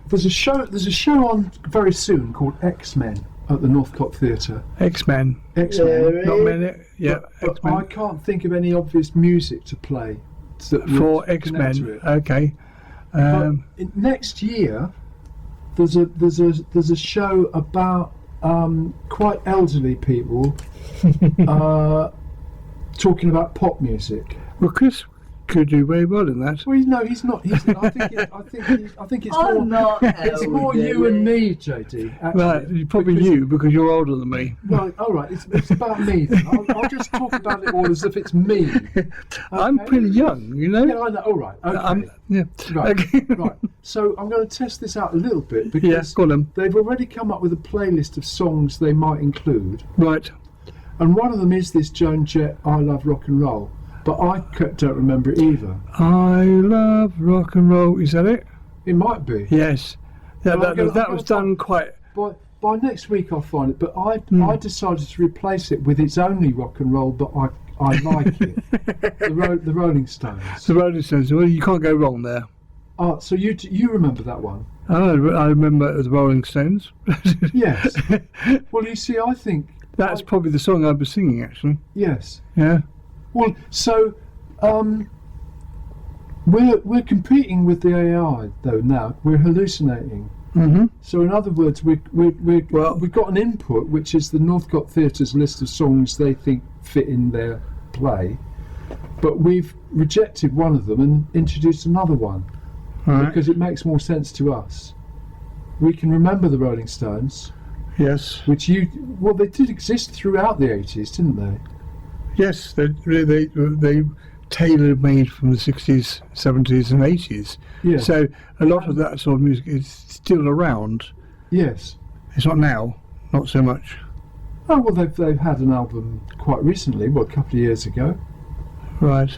There's a show on very soon called X-Men at the Northcott Theatre. X-Men. X-Men. Not many. Yeah. But X-Men. I can't think of any obvious music to play For X-Men. Okay. Next year, there's a show about quite elderly people talking about pop music. Well, Chris could do very well in that. Well, no, he's not. I think it's more you and me, JD. Actually, Right, probably you because you're older than me. Right, all right. It's about me. Then. I'll just talk about it all as if it's me. Okay? I'm pretty young, you know. Yeah, I know. All right. Okay. Yeah. Right. Okay. Right. So I'm going to test this out a little bit because Yeah, go on then. they've already come up with a playlist of songs they might include, Right. and one of them is this Joan Jett "I Love Rock and Roll," but I don't remember it either. I love rock and roll. Is that it? It might be. Yes. Yeah, Well, that was done quite. By next week I'll find it. But I decided to replace it with "It's Only Rock and Roll," but I like it. The Rolling Stones. The Rolling Stones. Well, you can't go wrong there. Oh, so you remember that one? I remember the Rolling Stones. Yes. Well, you see, I think That's probably the song I was singing, actually. yes. Yeah. Well, so we're competing with the AI though now. We're hallucinating. Mm-hmm. So in other words, we've got an input, which is the Northcott Theatre's list of songs they think fit in their play, but we've rejected one of them and introduced another one Right. because it makes more sense to us. We can remember the Rolling Stones, Yes. which they did exist throughout the 80s, didn't they? Yes. They tailor-made from the 60s, 70s, and 80s. Yes. So a lot of that sort of music is still around. Yes. It's not now, not so much. Oh well, they've had an album quite recently, a couple of years ago. Right.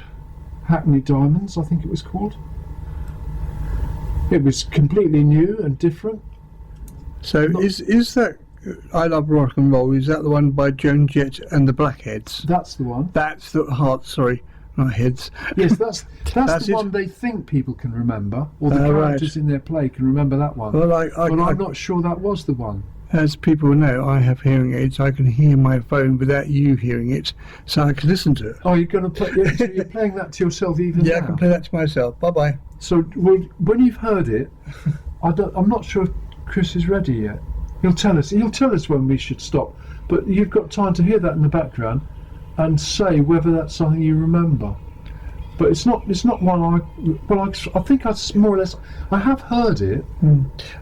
Hackney Diamonds, I think it was called. It was completely new and different. So is that I Love Rock and Roll? Is that the one by Joan Jett and the Blackheads? That's the one. That's the heart. Sorry, not heads. Yes, that's That's the it. one they think people can remember, or the Right. characters in their play can remember that one. Well, but I'm not sure that was the one. as people know, I have hearing aids. I can hear my phone without you hearing it, so I can listen to it. Oh, you're going to play? So you're playing that to yourself even Yeah, now? I can play that to myself. Bye bye. So when you've heard it, I'm not sure if Chris is ready yet. He'll tell us when we should stop. But you've got time to hear that in the background and say whether that's something you remember. But it's not one I think I more or less I have heard it.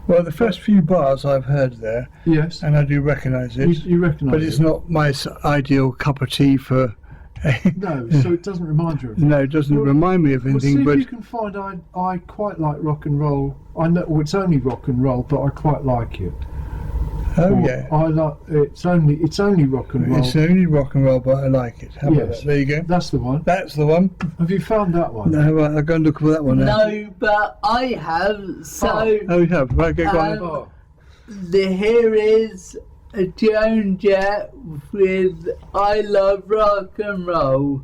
Well, the first few bars I've heard there, Yes. and I do recognise it. You recognise But it. it's not my ideal cup of tea for. No, so it doesn't remind you of it. No, it doesn't remind me of Well, see anything. if But you can find I quite like rock and roll. I know it's only rock and roll, but I quite like it. oh Or yeah, I like it's only rock and roll. it's only rock and roll, but I like it. How about Yes. that? There you go. That's the one. That's the one. Have you found that one? No, right, I'll go and look for that one now. No, but I have. So Oh, you have. Right, okay, go on. Oh. here is a Joan Jett with "I Love Rock and Roll."